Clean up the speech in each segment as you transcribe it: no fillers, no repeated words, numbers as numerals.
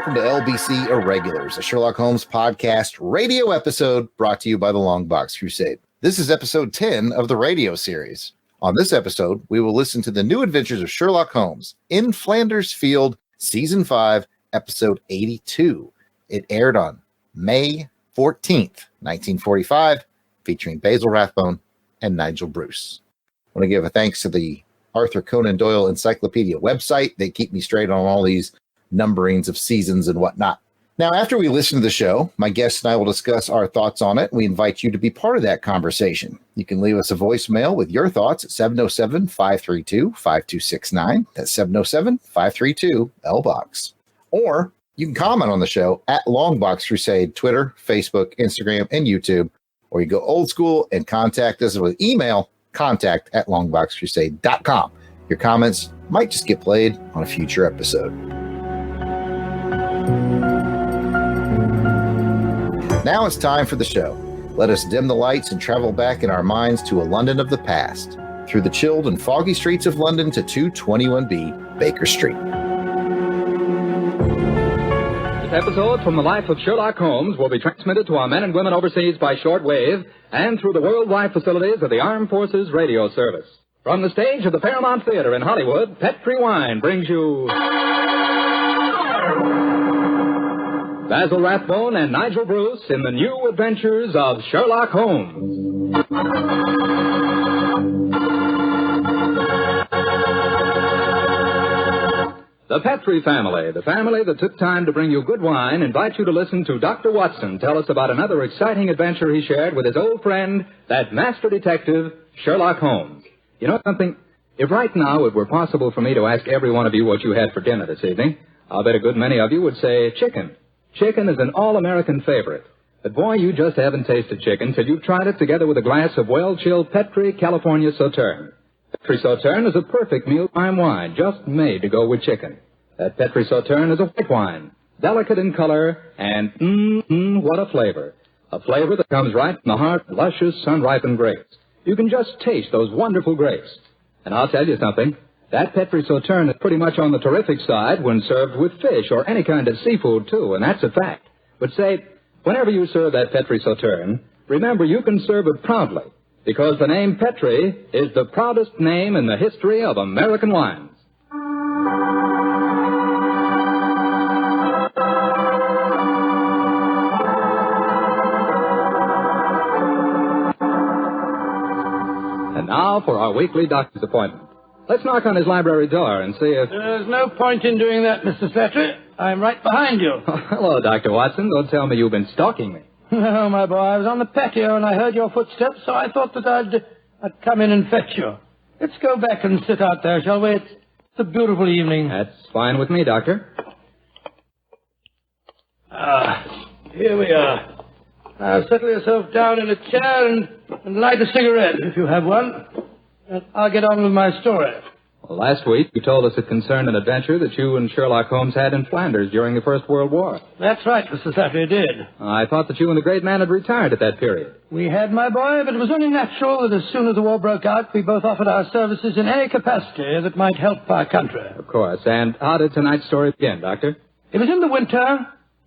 welcome to LBC Irregulars, a Sherlock Holmes podcast radio episode brought to you by the LONGBOX CRUSADE. This is episode 10 of the radio series. On this episode, we will listen to the new adventures of Sherlock Holmes in Flanders Field, Season 5, Episode 82. It aired on May 14th, 1945, featuring Basil Rathbone and Nigel Bruce. I want to give a thanks to the Arthur Conan Doyle Encyclopedia website. They keep me straight on all these numberings of seasons and whatnot. Now, after we listen to the show, my guests and I will discuss our thoughts on it. We invite you to be part of that conversation. You can leave us a voicemail with your thoughts at 707-532-5269. That's 707-532-LBOX. Or you can comment on the show at LONGBOX CRUSADE, Twitter, Facebook, Instagram, and YouTube. Or you go old school and contact us with email, contact@longboxcrusade.com. Your comments might just get played on a future episode. Now it's time for the show. Let us dim the lights and travel back in our minds to a London of the past, through the chilled and foggy streets of London to 221B Baker Street. This episode from the life of Sherlock Holmes will be transmitted to our men and women overseas by shortwave and through the worldwide facilities of the Armed Forces Radio Service. From the stage of the Paramount Theater in Hollywood, Petri Wine brings you Basil Rathbone and Nigel Bruce in the new adventures of Sherlock Holmes. The Petri family, the family that took time to bring you good wine, invites you to listen to Dr. Watson tell us about another exciting adventure he shared with his old friend, that master detective, Sherlock Holmes. You know something? If right now it were possible for me to ask every one of you what you had for dinner this evening, I'll bet a good many of you would say chicken. Chicken is an all-American favorite. But boy, you just haven't tasted chicken till you've tried it together with a glass of well-chilled Petri California Sauterne. Petri Sauterne is a perfect mealtime wine, just made to go with chicken. That Petri Sauterne is a white wine, delicate in color, and what a flavor. A flavor that comes right from the heart of luscious, sun-ripened grapes. You can just taste those wonderful grapes. And I'll tell you something. That Petri Sauterne is pretty much on the terrific side when served with fish or any kind of seafood, too, and that's a fact. But say, whenever you serve that Petri Sauterne, remember you can serve it proudly, because the name Petri is the proudest name in the history of American wines. And now for our weekly doctor's appointment. Let's knock on his library door and see if... There's no point in doing that, Mr. Petri. I'm right behind you. Oh, hello, Dr. Watson. Don't tell me you've been stalking me. No, my boy. I was on the patio and I heard your footsteps, so I thought that I'd come in and fetch you. Let's go back and sit out there, shall we? It's a beautiful evening. That's fine with me, Doctor. Here we are. Now, settle yourself down in a chair and light a cigarette, if you have one. I'll get on with my story. Well, last week you told us it concerned an adventure that you and Sherlock Holmes had in Flanders during the First World War. That's right, Mr. Petri, did. I thought that you and the great man had retired at that period. We had, my boy, but it was only natural that as soon as the war broke out, we both offered our services in any capacity that might help our country. Of course. And how did tonight's story begin, Doctor? It was in the winter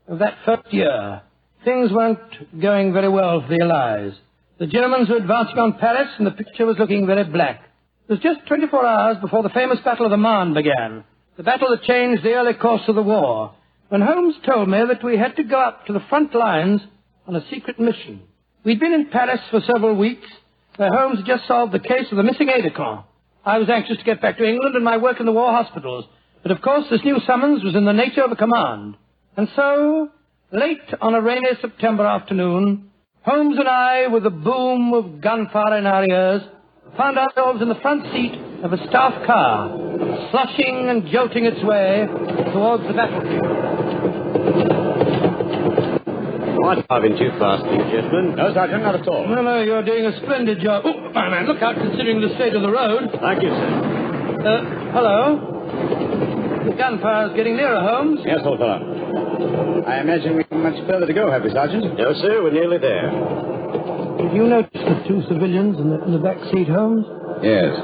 of that first year. Things weren't going very well for the Allies. The Germans were advancing on Paris, and the picture was looking very black. It was just 24 hours before the famous Battle of the Marne began, the battle that changed the early course of the war, when Holmes told me that we had to go up to the front lines on a secret mission. We'd been in Paris for several weeks, where Holmes had just solved the case of the missing aide-de-camp. I was anxious to get back to England and my work in the war hospitals, but of course this new summons was in the nature of a command. And so, late on a rainy September afternoon, Holmes and I, with the boom of gunfire in our ears, found ourselves in the front seat of a staff car, sloshing and jolting its way towards the battlefield. I'm driving too fast, you gentlemen. No, Sergeant, not at all. No, you're doing a splendid job. Oh, my man, look out, considering the state of the road. Thank you, sir. Hello? The gunfire's getting nearer, Holmes. Yes, old fellow. I imagine we have much further to go, have we, Sergeant? No, sir, we're nearly there. Did you notice the two civilians in the back seat, Holmes? Yes.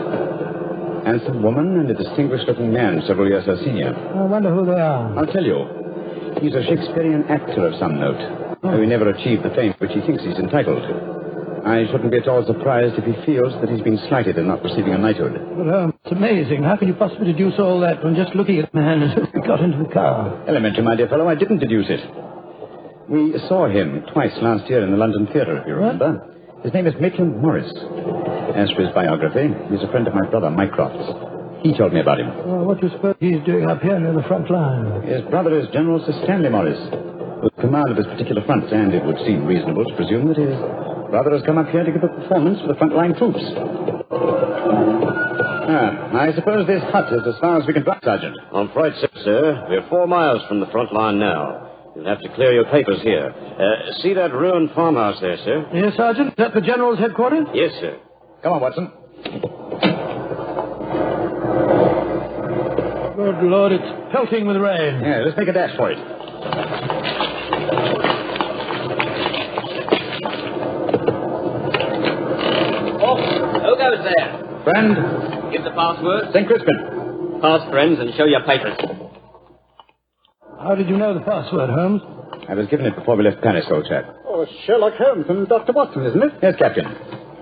Handsome woman and a distinguished-looking man, several years her senior. I wonder who they are. I'll tell you. He's a Shakespearean actor of some note, though he never achieved the fame which he thinks he's entitled to. I shouldn't be at all surprised if he feels that he's been slighted in not receiving a knighthood. But, it's amazing. How can you possibly deduce all that from just looking at the man as he got into the car? Elementary, my dear fellow, I didn't deduce it. We saw him twice last year in the London Theatre, if you remember. His name is Maitland Morris. As for his biography, he's a friend of my brother, Mycroft's. He told me about him. Well, what do you suppose he's doing up here near the front line? His brother is General Sir Stanley Morris, with command of his particular front, and it would seem reasonable to presume that his brother has come up here to give a performance for the front-line troops. I suppose this hut is as far as we can drive, Sergeant. I'm afraid so, sir. We're 4 miles from the front line now. You'll have to clear your papers here. See that ruined farmhouse there, sir? Yes, Sergeant. Is that the General's headquarters? Yes, sir. Come on, Watson. Good Lord, it's pelting with rain. Yeah, let's make a dash for it. Who goes there? Friend, Give the password. St. Crispin. Pass, friends, and show your papers. How did you know the password, Holmes? I was given it before we left Paris, old chap. Oh, Sherlock Holmes and Dr. Watson, isn't it? Yes, Captain.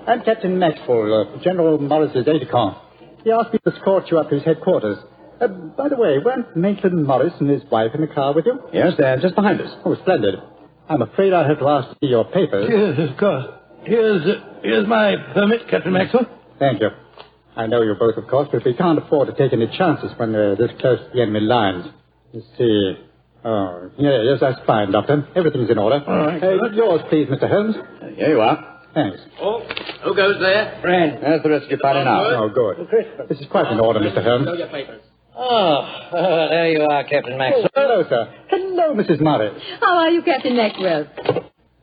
I'm Captain Maxwell, General Morris's aide-de-camp. He asked me to escort you up to his headquarters. By the way, weren't Maitland Morris and his wife in the car with you? Yes, they're just behind us. Oh, splendid. I'm afraid I'll have to ask to see your papers. Yes, of course. Here's my permit, Captain Maxwell. Thank you. I know you both, of course, but we can't afford to take any chances when we're this close to the enemy lines. Let's see. Oh, yes, that's fine, Doctor. Everything's in order. All right. Yours, please, Mr. Holmes. Here you are. Thanks. Oh, who goes there? Friend. There's the rest of your party now. Oh, good. This is quite in order, Mr. Holmes. Show your papers. There you are, Captain Maxwell. Oh, hello, sir. Hello, Mrs. Morris. How are you, Captain Maxwell?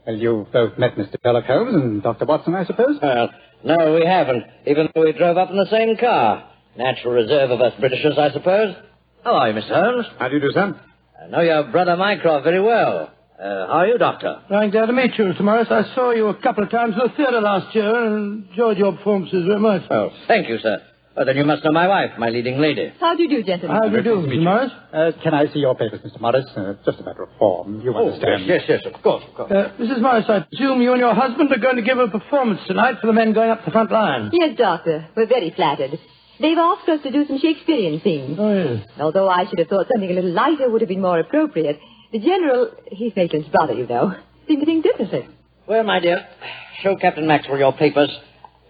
Well, you've both met Mr. Sherlock Holmes and Dr. Watson, I suppose? Well, no, we haven't, even though we drove up in the same car. Natural reserve of us Britishers, I suppose. How are you, Mr. Holmes? How do you do, sir? I know your brother Mycroft very well. How are you, Doctor? I'm glad to meet you, Mr. Morris. I saw you a couple of times at the theatre last year and enjoyed your performances very much. Oh, thank you, sir. Well, then you must know my wife, my leading lady. How do you do, gentlemen? How do you do, Mr. Morris? Can I see your papers, Mr. Morris? Just a matter of form. You understand. Yes, of course. Mrs. Morris, I presume you and your husband are going to give a performance tonight for the men going up the front line. Yes, Doctor. We're very flattered. They've asked us to do some Shakespearean scenes. Oh, yes. Although I should have thought something a little lighter would have been more appropriate. The General, he's Maitland's brother, you know, seemed to think differently. Well, my dear, show Captain Maxwell your papers.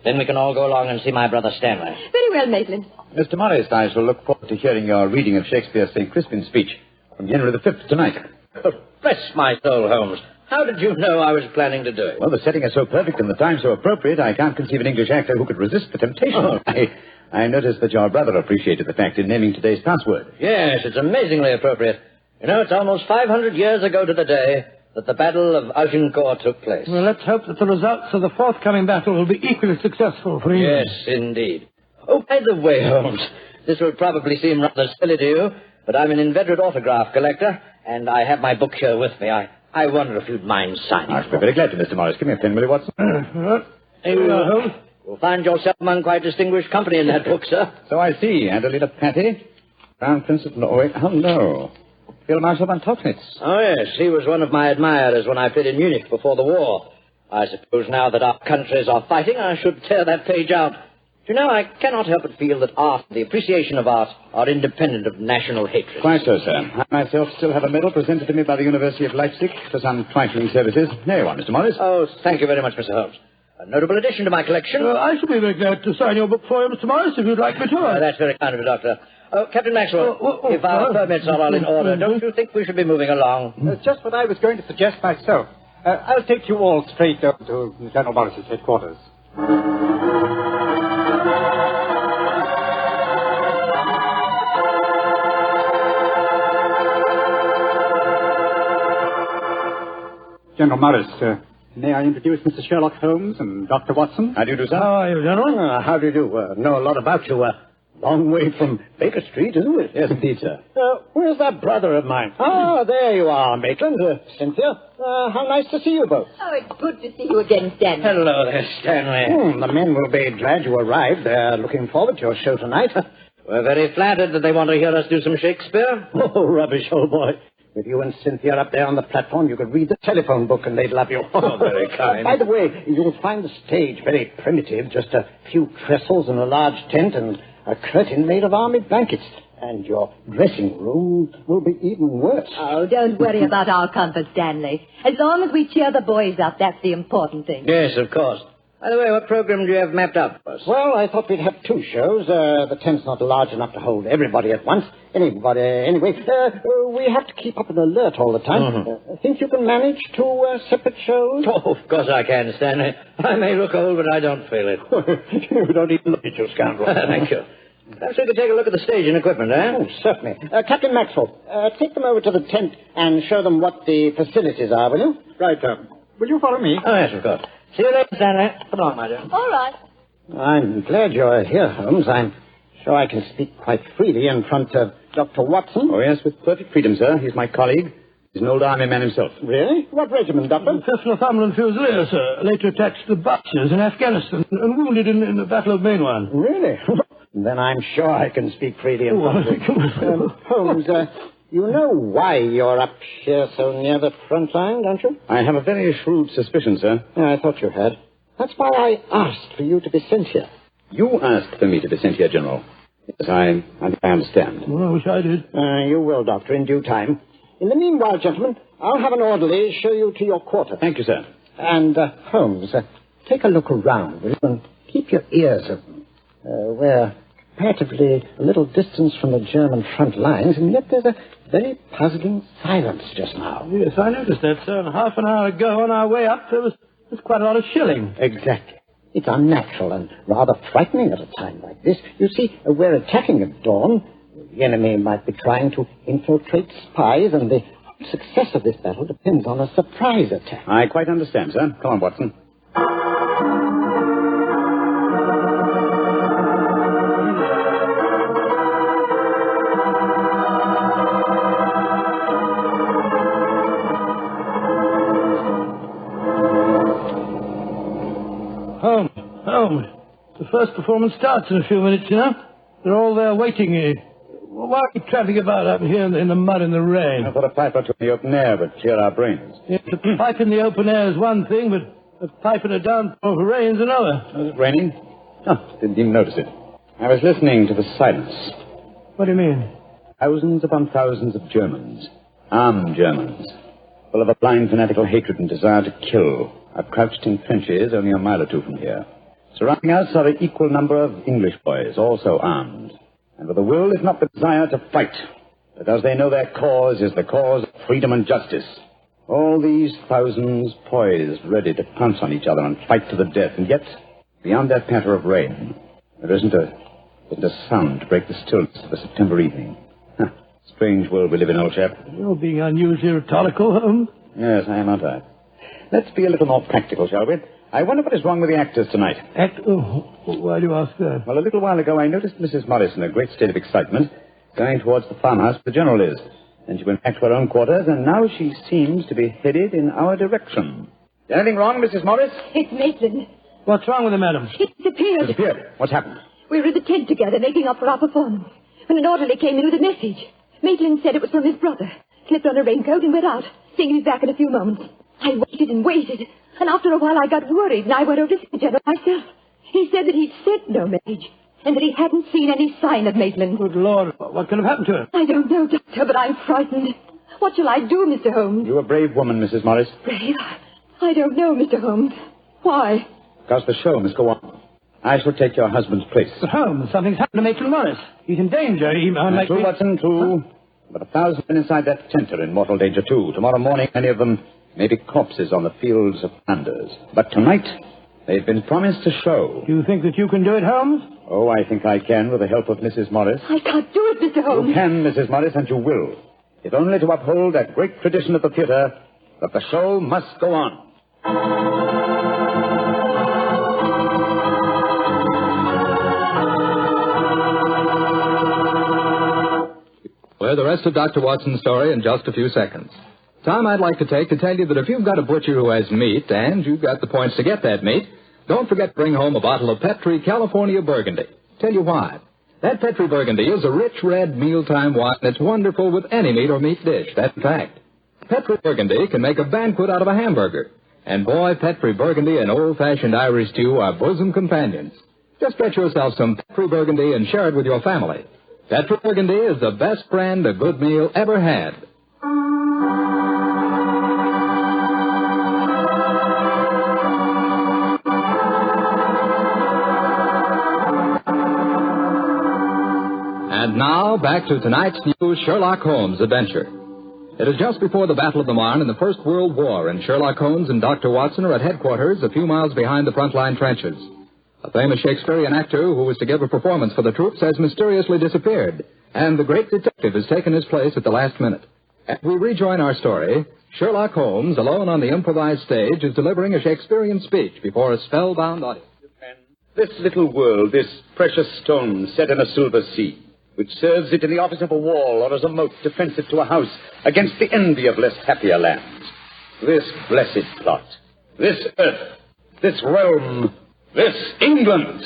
Then we can all go along and see my brother Stanley. Very well, Maitland. Mr. Morris, I shall look forward to hearing your reading of Shakespeare's St. Crispin's speech from Henry V tonight. Oh, bless my soul, Holmes. How did you know I was planning to do it? Well, the setting is so perfect and the time so appropriate, I can't conceive an English actor who could resist the temptation. Oh. I noticed that your brother appreciated the fact in naming today's password. Yes, it's amazingly appropriate. You know, it's almost 500 years ago to the day that the Battle of Agincourt took place. Well, let's hope that the results of the forthcoming battle will be equally successful for England. Yes, indeed. Oh, by the way, Holmes, this will probably seem rather silly to you, but I'm an inveterate autograph collector, and I have my book here with me. I wonder if you'd mind signing. I should be very glad to, Mr. Morris. Give me a pen, will you, Watson? Here we are, Holmes. You'll find yourself among quite distinguished company in that book, sir. So I see. Adelina Patty, Crown Prince of Norway. Oh, no. Field Marshal von Toxnitz. Oh, yes, he was one of my admirers when I played in Munich before the war. I suppose now that our countries are fighting, I should tear that page out. You know, I cannot help but feel that art, the appreciation of art, are independent of national hatred. Quite so, sir. I myself still have a medal presented to me by the University of Leipzig for some trifling services. There you are, Mr. Morris. Oh, thank you very much, Mr. Holmes. A notable addition to my collection. I shall be very glad to sign your book for you, Mr. Morris, if you'd like me to. That's very kind of you, Doctor. Oh, Captain Maxwell, if our permits are all in order, don't you think we should be moving along? Just what I was going to suggest myself. I'll take you all straight over to General Morris's headquarters. General Morris, may I introduce Mr. Sherlock Holmes and Dr. Watson? How do you do, sir? How are you, General? How do you do? Know a lot about you. Long way from Baker Street, isn't it? Yes, indeed, sir. Where's that brother of mine? Ah, there you are, Maitland. Cynthia. How nice to see you both. Oh, it's good to see you again, Stanley. Hello there, Stanley. The men will be glad you arrived. They're looking forward to your show tonight. We're very flattered that they want to hear us do some Shakespeare. Oh, rubbish, old boy. With you and Cynthia up there on the platform, you could read the telephone book and they'd love you. Oh, very kind. By the way, you'll find the stage very primitive. Just a few trestles and a large tent and a curtain made of army blankets. And your dressing room will be even worse. Oh, don't worry about our comfort, Stanley. As long as we cheer the boys up, that's the important thing. Yes, of course. By the way, what program do you have mapped out for us? Well, I thought we'd have 2 shows. The tent's not large enough to hold everybody at once. Anyway, we have to keep up an alert all the time. Think you can manage 2 separate shows? Oh, of course I can, Stanley. I may look old, but I don't feel it. You don't even look at your scoundrel. Thank you. Perhaps we could take a look at the stage and equipment, eh? Oh, certainly. Captain Maxwell, take them over to the tent and show them what the facilities are, will you? Right, will you follow me? Oh, yes, of course. See you later, Stanley. Come along, my dear. All right. I'm glad you're here, Holmes. I'm sure I can speak quite freely in front of Dr. Watson. Oh, yes, with perfect freedom, sir. He's my colleague. He's an old army man himself. Really? What regiment, Doctor? 5th Northumberland Fusiliers, sir. Later attached to the Butchers in Afghanistan and wounded in the Battle of Mainwan. Really? Then I'm sure I can speak freely in front of you. Holmes, you know why you're up here so near the front line, don't you? I have a very shrewd suspicion, sir. Yeah, I thought you had. That's why I asked for you to be sent here. You asked for me to be sent here, General. Yes, I understand. Well, I wish I did. You will, Doctor, in due time. In the meanwhile, gentlemen, I'll have an orderly show you to your quarter. Thank you, sir. And, Holmes, take a look around, will you? And keep your ears open. We're comparatively a little distance from the German front lines, and yet there's a very puzzling silence just now. Yes, I noticed that, sir. And half an hour ago, on our way up, there was quite a lot of shelling. Exactly. It's unnatural and rather frightening at a time like this. You see, we're attacking at dawn. The enemy might be trying to infiltrate spies, and the success of this battle depends on a surprise attack. I quite understand, sir. Come on, Watson. Holmes, the first performance starts in a few minutes, you know. They're all there waiting. Why are we tramping about up here in the mud and the rain? I thought a pipe or two in the open air would clear our brains. Yes, a pipe in the open air is one thing, but a pipe in a downpour of rain is another. Was it raining? Oh, didn't even notice it. I was listening to the silence. What do you mean? Thousands upon thousands of Germans, armed Germans, full of a blind fanatical hatred and desire to kill, are crouched in trenches only a mile or 2 from here. Surrounding us are an equal number of English boys, also armed, and with a will, if not the desire, to fight, because they know their cause is the cause of freedom and justice. All these thousands poised, ready to pounce on each other and fight to the death, and yet, beyond that patter of rain, there isn't a sound to break the stillness of a September evening. Strange world we live in, old chap. You're being unusually rhetorical, Holmes. Yes, I am, aren't I? Let's be a little more practical, shall we? I wonder what is wrong with the actors tonight. Why do you ask that? Well, a little while ago I noticed Mrs. Morris in a great state of excitement, going towards the farmhouse where the General is. Then she went back to her own quarters, and now she seems to be headed in our direction. Is anything wrong, Mrs. Morris? It's Maitland. What's wrong with her, madam? He disappeared. Disappeared? What's happened? We were in the tent together, making up for our performance, when an orderly came in with a message. Maitland said it was from his brother. Slipped on a raincoat and went out, saying he'd be back in a few moments. I waited and waited, and after a while I got worried, and I went over to see the General myself. He said that he'd sent no message, and that he hadn't seen any sign of Maitland. Good Lord, what could have happened to her? I don't know, Doctor, but I'm frightened. What shall I do, Mr. Holmes? You're a brave woman, Mrs. Morris. Brave? I don't know, Mr. Holmes. Why? Because the show must go on. I shall take your husband's place. But Holmes, something's happened to Maitland Morris. He's in danger. He might True, be... Watson, true. But 1,000 men inside that tent are in mortal danger, too. Tomorrow morning, many of them may be corpses on the fields of Flanders. But tonight, they've been promised a show. Do you think that you can do it, Holmes? Oh, I think I can, with the help of Mrs. Morris. I can't do it, Mr. Holmes. You can, Mrs. Morris, and you will. If only to uphold that great tradition of the theater, that the show must go on. Well, the rest of Dr. Watson's story in just a few seconds. Time I'd like to take to tell you that if you've got a butcher who has meat and you've got the points to get that meat, don't forget to bring home a bottle of Petri California Burgundy. Tell you why. That Petri Burgundy is a rich red mealtime wine that's wonderful with any meat or meat dish. That's a fact. Petri Burgundy can make a banquet out of a hamburger. And boy, Petri Burgundy and old-fashioned Irish stew are bosom companions. Just get yourself some Petri Burgundy and share it with your family. Petri Burgundy is the best friend a good meal ever had. And now, back to tonight's new Sherlock Holmes adventure. It is just before the Battle of the Marne in the First World War, and Sherlock Holmes and Dr. Watson are at headquarters a few miles behind the front-line trenches. A famous Shakespearean actor who was to give a performance for the troops has mysteriously disappeared, and the great detective has taken his place at the last minute. As we rejoin our story, Sherlock Holmes, alone on the improvised stage, is delivering a Shakespearean speech before a spellbound audience. This little world, this precious stone set in a silver sea, which serves it in the office of a wall or as a moat defensive to a house against the envy of less happier lands. This blessed plot, this earth, this realm, this England.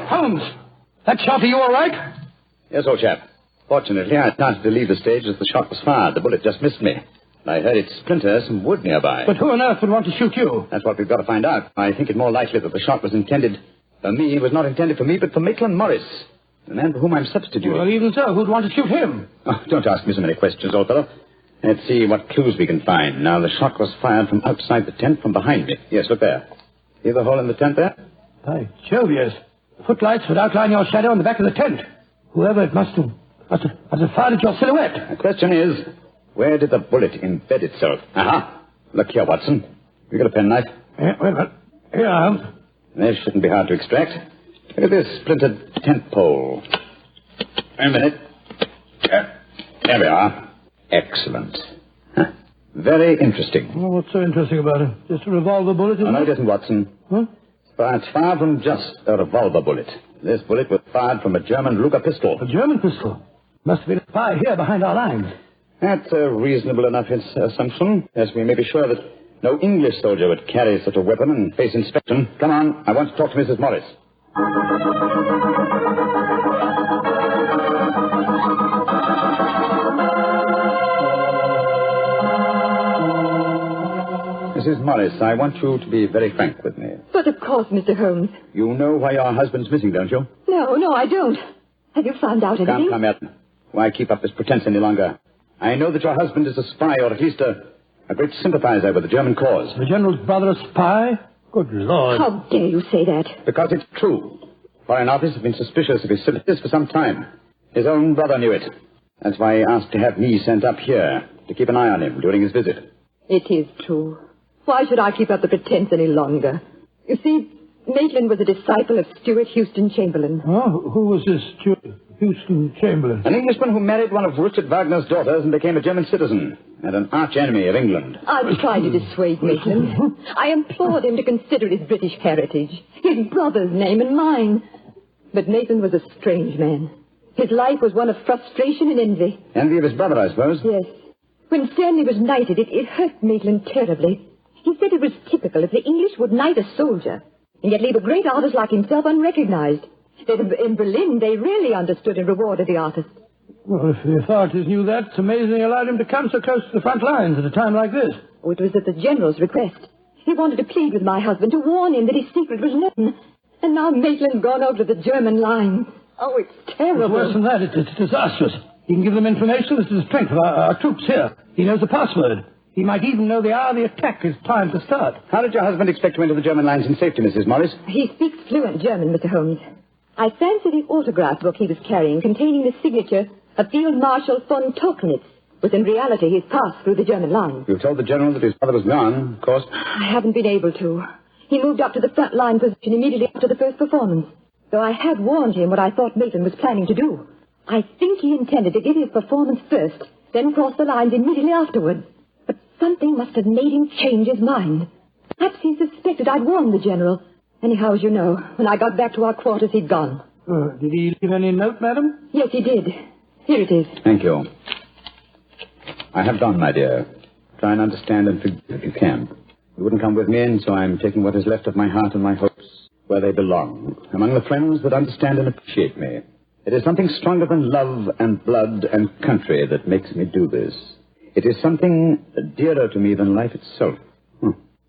Holmes, that shot, are you all right? Yes, old chap. Fortunately, I started to leave the stage as the shot was fired. The bullet just missed me. I heard it splinter some wood nearby. But who on earth would want to shoot you? That's what we've got to find out. I think it more likely that the shot was intended for me. It was not intended for me, but for Maitland Morris, the man for whom I'm substituting. Well, even so, who'd want to shoot him? Oh, don't ask me so many questions, old fellow. Let's see what clues we can find. Now, the shot was fired from outside the tent from behind me. Yes, look there. See the hole in the tent there? By Jove, yes. Footlights would outline your shadow on the back of the tent. Whoever it must have fired at your silhouette. The question is, where did the bullet embed itself? Aha. Look here, Watson. You got a penknife? Yeah, wait a minute. Here I am. This shouldn't be hard to extract. Look at this splintered tent pole. Wait a minute. There we are. Excellent. Huh. Very interesting. Well, what's so interesting about it? Just a revolver bullet, isn't No, it isn't, Watson. Huh? But it's far from just a revolver bullet. This bullet was fired from a German Luger pistol. A German pistol? Must have been a spy here behind our lines. That's a reasonable enough assumption, as we may be sure that no English soldier would carry such a weapon and face inspection. Come on, I want to talk to Mrs. Morris. Mrs. Morris, I want you to be very frank with me. But of course, Mr. Holmes. You know why your husband's missing, don't you? No, I don't. Have you found out anything? Come, Ellen. Why keep up this pretense any longer? I know that your husband is a spy, or at least a great sympathizer with the German cause. The General's brother a spy? Good Lord. How dare you say that? Because it's true. Foreign Office have been suspicious of his sympathies for some time. His own brother knew it. That's why he asked to have me sent up here to keep an eye on him during his visit. It is true. Why should I keep up the pretense any longer? You see, Maitland was a disciple of Stuart Houston Chamberlain. Oh, who was this Stuart Houston Chamberlain? An Englishman who married one of Richard Wagner's daughters and became a German citizen, and an arch-enemy of England. I tried to dissuade Maitland. I implored him to consider his British heritage, his brother's name and mine. But Maitland was a strange man. His life was one of frustration and envy. Envy of his brother, I suppose? Yes. When Stanley was knighted, it hurt Maitland terribly. He said it was typical if the English would knight a soldier and yet leave a great artist like himself unrecognized. That in Berlin, they really understood and rewarded the artist. Well, if the authorities knew that, it's amazing they allowed him to come so close to the front lines at a time like this. Oh, it was at the General's request. He wanted to plead with my husband to warn him that his secret was known. And now Maitland's gone over to the German lines. Oh, it's terrible. It's worse than that. It's disastrous. He can give them information as to the strength of our troops here. He knows the password. He might even know the hour the attack is timed to start. How did your husband expect to enter the German lines in safety, Mrs. Morris? He speaks fluent German, Mr. Holmes. I fancy the autograph book he was carrying, containing the signature of Field Marshal von Tauchnitz, was in reality his pass through the German lines. You told the General that his father was gone, of course. I haven't been able to. He moved up to the front line position immediately after the first performance, though I had warned him what I thought Maitland was planning to do. I think he intended to give his performance first, then cross the lines immediately afterward. But something must have made him change his mind. Perhaps he suspected I'd warned the General. Anyhow, as you know, when I got back to our quarters, he'd gone. Did he leave any note, madam? Yes, he did. Here it is. Thank you. I have done, my dear. Try and understand and forgive if you can. You wouldn't come with me, and so I'm taking what is left of my heart and my hopes where they belong, among the friends that understand and appreciate me. It is something stronger than love and blood and country that makes me do this. It is something dearer to me than life itself.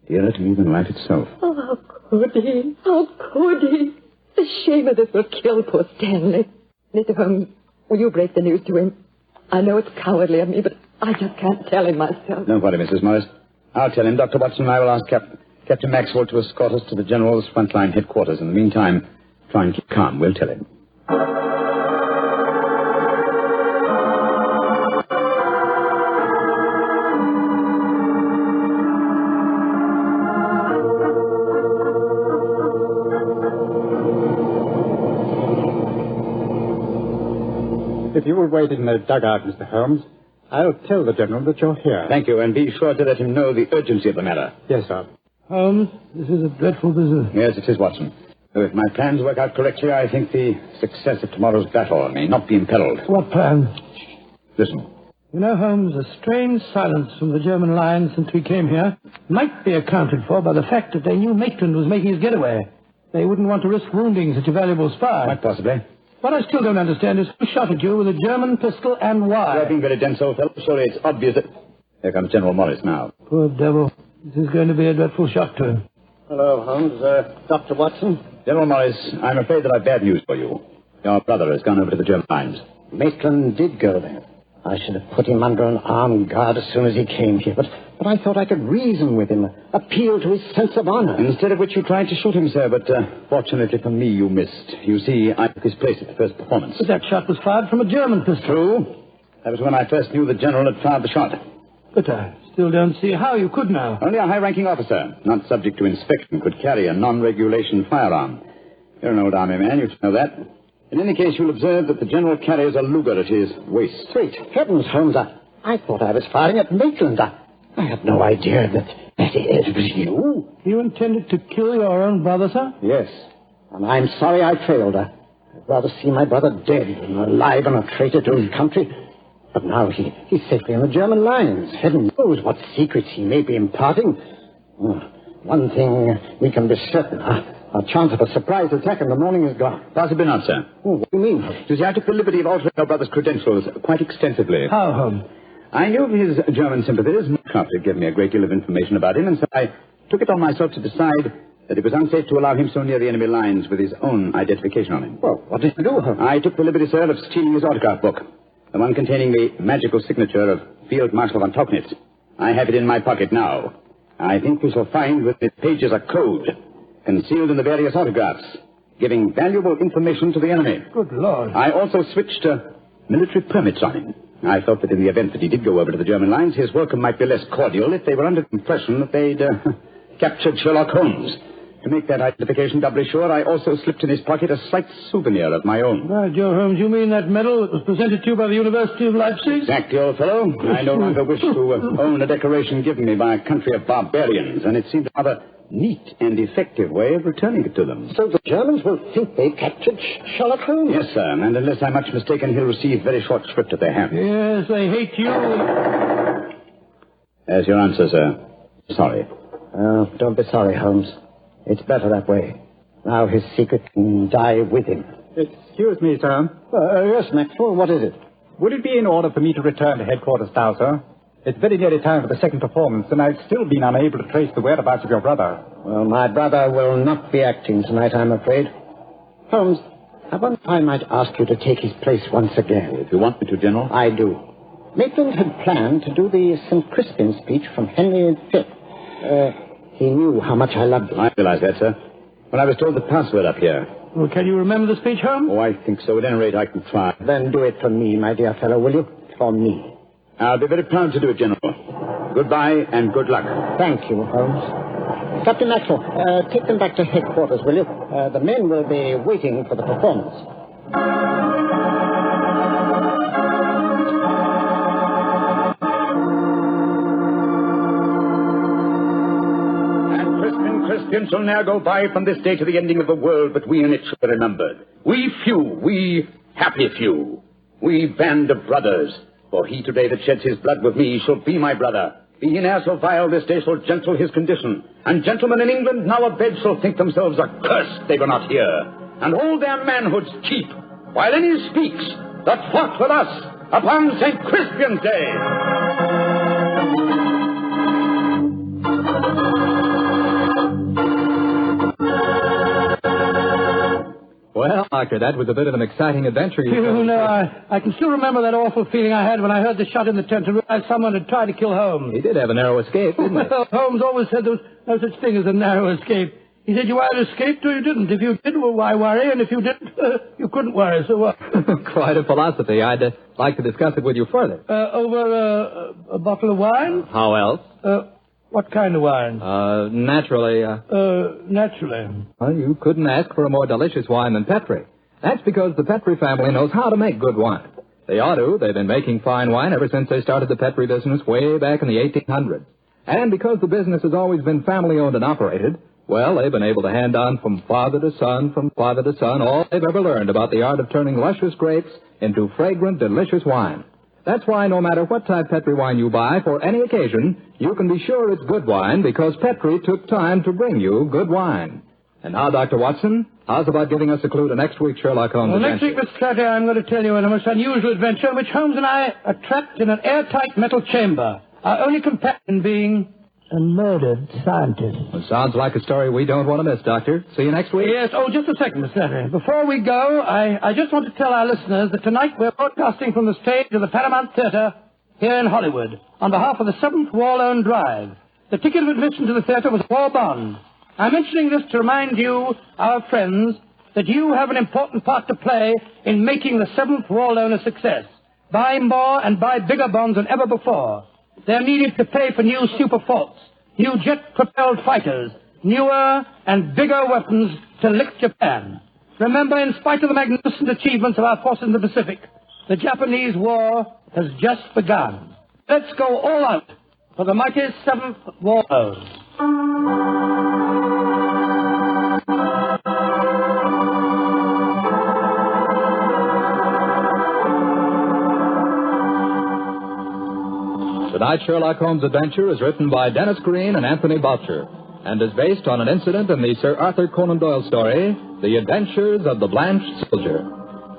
Dearer to me than life itself. Oh, how could he? How could he? The shame of this will kill poor Stanley. Mr. Holmes, will you break the news to him? I know it's cowardly of me, but I just can't tell him myself. Don't worry, Mrs. Morris. I'll tell him. Dr. Watson and I will ask Captain Maxwell to escort us to the General's frontline headquarters. In the meantime, try and keep calm. We'll tell him. If you will wait in the dugout, Mr. Holmes, I'll tell the General that you're here. Thank you, and be sure to let him know the urgency of the matter. Yes, sir. Holmes, this is a dreadful business. Yes, it is, Watson. If my plans work out correctly, I think the success of tomorrow's battle may not be imperiled. What plan? Listen. You know, Holmes, a strange silence from the German lines since we came here might be accounted for by the fact that they knew Maitland was making his getaway. They wouldn't want to risk wounding such a valuable spy. Quite possibly. What I still don't understand is who shot at you with a German pistol and why. You're being very dense, old fellow. Surely it's obvious that... Here comes General Morris now. Poor devil. This is going to be a dreadful shock to him. Hello, Holmes. Dr. Watson? General Morris, I'm afraid that I've bad news for you. Your brother has gone over to the German lines. Maitland did go there. I should have put him under an armed guard as soon as he came here, but I thought I could reason with him, appeal to his sense of honor. Instead of which you tried to shoot him, sir, but fortunately for me, you missed. You see, I took his place at the first performance. But that shot was fired from a German pistol. True. That was when I first knew the General had fired the shot. But I still don't see how you could now. Only a high-ranking officer, not subject to inspection, could carry a non-regulation firearm. You're an old army man, you should know that. In any case, you'll observe that the General carries a Luger at his waist. Great heavens, Holmes, I thought I was firing at Maitland. I had no idea that it was you. You intended to kill your own brother, sir? Yes, and I'm sorry I failed. I'd rather see my brother dead than alive and a traitor to his country. But now he's safely in the German lines. Heaven knows what secrets he may be imparting. One thing we can be certain, our chance of a surprise attack in the morning is gone. Possibly not, sir. Oh, what do you mean? You see, I took the liberty of altering your brother's credentials quite extensively. How, Holmes? I knew of his German sympathies. Mycroft had given me a great deal of information about him, and so I took it on myself to decide that it was unsafe to allow him so near the enemy lines with his own identification on him. Well, what did you do, Holmes? I took the liberty, sir, of stealing his autograph book, the one containing the magical signature of Field Marshal von Tauchnitz. I have it in my pocket now. I think we shall find within its pages a code concealed in the various autographs, giving valuable information to the enemy. Good Lord. I also switched military permits on him. I felt that in the event that he did go over to the German lines, his welcome might be less cordial if they were under the impression that they'd captured Sherlock Holmes. To make that identification doubly sure, I also slipped in his pocket a slight souvenir of my own. By Joe, Holmes, you mean that medal that was presented to you by the University of Leipzig? Exactly, old fellow. I no longer wish to own a decoration given me by a country of barbarians, and it seemed a rather neat and effective way of returning it to them. So the Germans will think they captured Sherlock Holmes? Yes, sir, and unless I'm much mistaken, he'll receive very short shrift at their hands. Yes, they hate you. There's your answer, sir. Sorry. Oh, don't be sorry, Holmes. It's better that way. Now his secret can die with him. Excuse me, sir. Yes, Maxwell, what is it? Would it be in order for me to return to headquarters now, sir? It's very nearly time for the second performance, and I've still been unable to trace the whereabouts of your brother. Well, my brother will not be acting tonight, I'm afraid. Holmes, I wonder if I might ask you to take his place once again. If you want me to, General. I do. Maitland had planned to do the St. Crispin speech from Henry V. He knew how much I loved him. I realize that, sir. When I was told the password up here. Well, can you remember the speech, Holmes? Oh, I think so. At any rate, I can try. Then do it for me, my dear fellow, will you? For me. I'll be very proud to do it, General. Goodbye and good luck. Thank you, Holmes. Captain Maxwell, take them back to headquarters, will you? The men will be waiting for the performance. Christians shall now go by from this day to the ending of the world, but we in it shall be remembered. We few, we happy few, we band of brothers. For he today that sheds his blood with me shall be my brother, Be in e'er so vile this day, so gentle his condition. And gentlemen in England now abed shall think themselves accursed they were not here, and hold their manhoods cheap, while any speaks that fought with us upon St. Crispian's Day. Well, Doctor, that was a bit of an exciting adventure. I can still remember that awful feeling I had when I heard the shot in the tent and realized someone had tried to kill Holmes. He did have a narrow escape, didn't he? Well, Holmes always said there was no such thing as a narrow escape. He said you either escaped or you didn't. If you did, well, why worry? And if you didn't, you couldn't worry, so what? Quite a philosophy. I'd like to discuss it with you further. Over a bottle of wine? How else? What kind of wine? Naturally. Naturally. Well, you couldn't ask for a more delicious wine than Petri. That's because the Petri family knows how to make good wine. They ought to. They've been making fine wine ever since they started the Petri business way back in the 1800s. And because the business has always been family-owned and operated, well, they've been able to hand on from father to son, all they've ever learned about the art of turning luscious grapes into fragrant, delicious wine. That's why no matter what type Petri wine you buy for any occasion, you can be sure it's good wine because Petri took time to bring you good wine. And now, Dr. Watson, how's about giving us a clue to next week's Sherlock Holmes adventure? Next week, Mr. Clatter, I'm going to tell you a most unusual adventure in which Holmes and I are trapped in an airtight metal chamber, our only companion being a murdered scientist. Well, sounds like a story we don't want to miss, Doctor. See you next week. Yes. Oh, just a second, Mr. Clatter. Before we go, I just want to tell our listeners that tonight we're broadcasting from the stage of the Paramount Theatre here in Hollywood on behalf of the 7th War Loan Drive. The ticket of admission to the theatre was war bond. I'm mentioning this to remind you, our friends, that you have an important part to play in making the 7th War Loan a success. Buy more and buy bigger bonds than ever before. They're needed to pay for new super forts, new jet-propelled fighters, newer and bigger weapons to lick Japan. Remember, in spite of the magnificent achievements of our forces in the Pacific, the Japanese war has just begun. Let's go all out for the mighty 7th War Loan. Tonight's Sherlock Holmes adventure is written by Dennis Green and Anthony Boucher and is based on an incident in the Sir Arthur Conan Doyle story, The Adventures of the Blanched Soldier.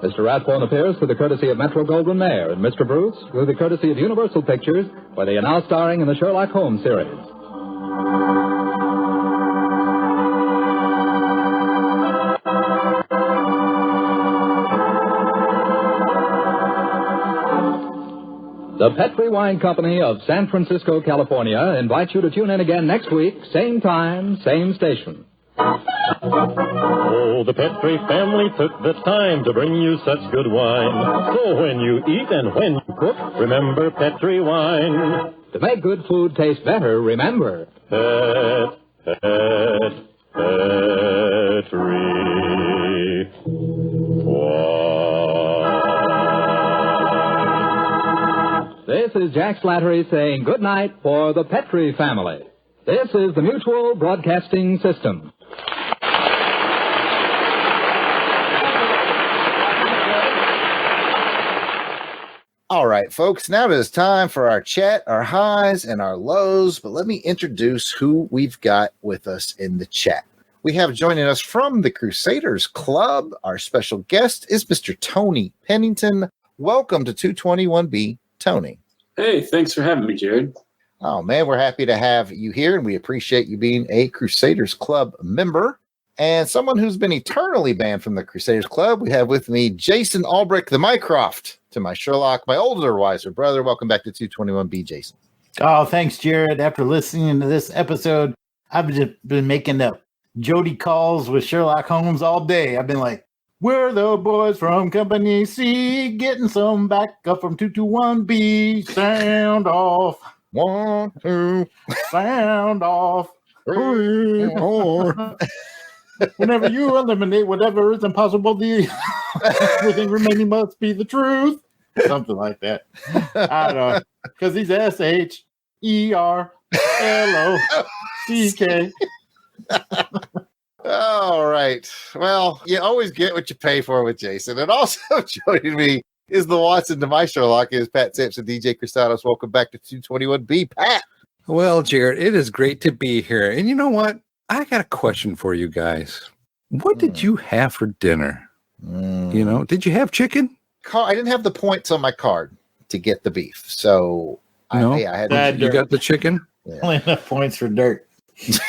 Mr. Rathbone appears through the courtesy of Metro-Goldwyn-Mayer and Mr. Bruce through the courtesy of Universal Pictures, where they are now starring in the Sherlock Holmes series. The Petri Wine Company of San Francisco, California, invites you to tune in again next week, same time, same station. Oh, the Petri family took the time to bring you such good wine. So when you eat and when you cook, remember Petri wine. To make good food taste better, remember Petri wine. This is Jack Slattery saying good night for the Petri family. This is the Mutual Broadcasting System. All right, folks, now it is time for our chat, our highs and our lows, but let me introduce who we've got with us in the chat. We have joining us from the Crusaders Club. Our special guest is Mr. Tony Pennington. Welcome to 221B, Tony. Hey, thanks for having me, Jarrod. Oh, man, we're happy to have you here, and we appreciate you being a Crusaders Club member. And someone who's been eternally banned from the Crusaders Club, we have with me Jason Alberich, the Mycroft, to my Sherlock, my older, wiser brother. Welcome back to 221B, Jason. Oh, thanks, Jarrod. After listening to this episode, I've just been making up Jody calls with Sherlock Holmes all day. I've been like, we're the boys from Company C, getting some backup from 221B. Sound off. 1, 2. Sound off. 3, 4. Whenever you eliminate whatever is impossible, everything remaining must be the truth. Something like that. I don't know. Because he's SHERLOCK. All right. Well, you always get what you pay for with Jason. And also joining me is the Watson to my Sherlock is Pat Sampson, DJ Kristatos. Welcome back to 221B, Pat. Well, Jarrod, it is great to be here. And you know what? I got a question for you guys. What did you have for dinner? You know, did you have chicken? I didn't have the points on my card to get the beef. So No? I had You got the chicken? Only enough points for dirt.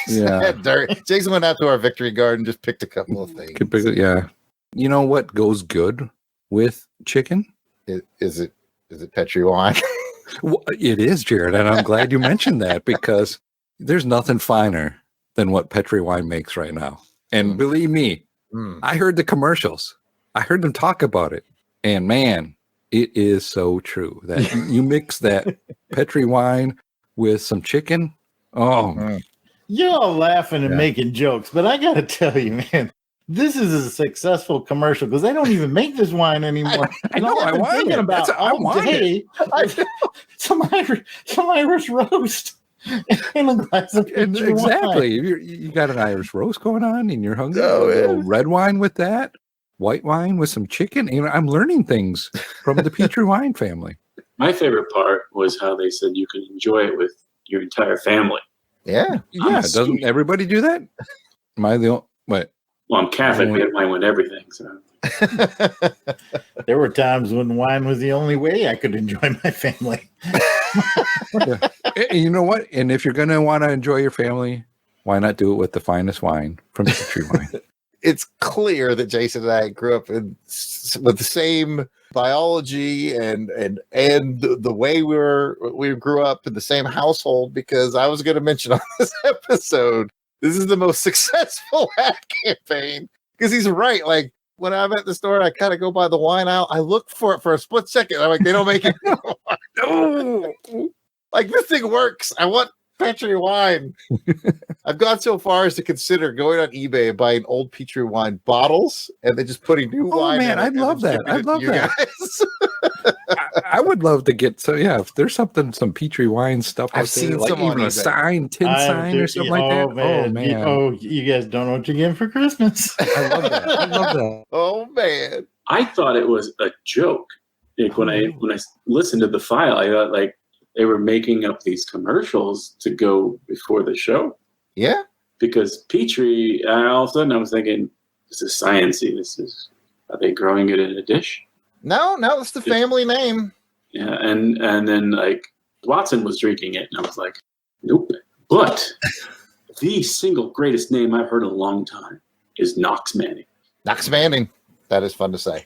I had dirt. Jason went out to our victory garden, just picked a couple of things. Yeah. You know what goes good with chicken? Is it Petri wine? Well, it is, Jarrod, and I'm glad you mentioned that because there's nothing finer than what Petri wine makes right now. And believe me, I heard the commercials. I heard them talk about it. And man, it is so true that you mix that Petri wine with some chicken. Oh, You're all laughing and making jokes, but I got to tell you, man, this is a successful commercial because they don't even make this wine anymore. I know. I want thinking it. about I all want day. Some Irish roast and a glass of Petri exactly. wine. You got an Irish roast going on, and you're hungry. Oh, A little yeah. red wine with that, white wine with some chicken. You know, I'm learning things from the Petri wine family. My favorite part was how they said you could enjoy it with your entire family. Yeah. Yeah, doesn't everybody do that? Am I the only? What? Well, I'm Catholic. We have wine with everything. So There were times when wine was the only way I could enjoy my family. And you know what? And if you're going to want to enjoy your family, why not do it with the finest wine from Petri wine? It's clear that Jason and I grew up with the same biology and the way we grew up in the same household, because I was going to mention on this episode, this is the most successful ad campaign, because he's right. Like when I'm at the store, I kind of go by the wine aisle. I look for it for a split second. I'm like, they don't make it. No, like this thing works. I want Petri wine. I've gone so far as to consider going on eBay and buying old Petri wine bottles and then just putting new wine. Man, in it I'd love that. I'd love that. I would love to get if there's some Petri wine stuff. I've out there, seen like some even on a eBay. tin sign or something like that. Man. Oh man, You guys don't know what you're getting for Christmas. I love that. I love that. Oh man, I thought it was a joke. Like when I listened to the file, I thought like they were making up these commercials to go before the show. Yeah, because Petri, all of a sudden I was thinking, this is sciencey. Are they growing it in a dish? No, it's the family name. Yeah, and then like Watson was drinking it, and I was like, nope. But the single greatest name I've heard in a long time is Knox Manning. Knox Manning. That is fun to say.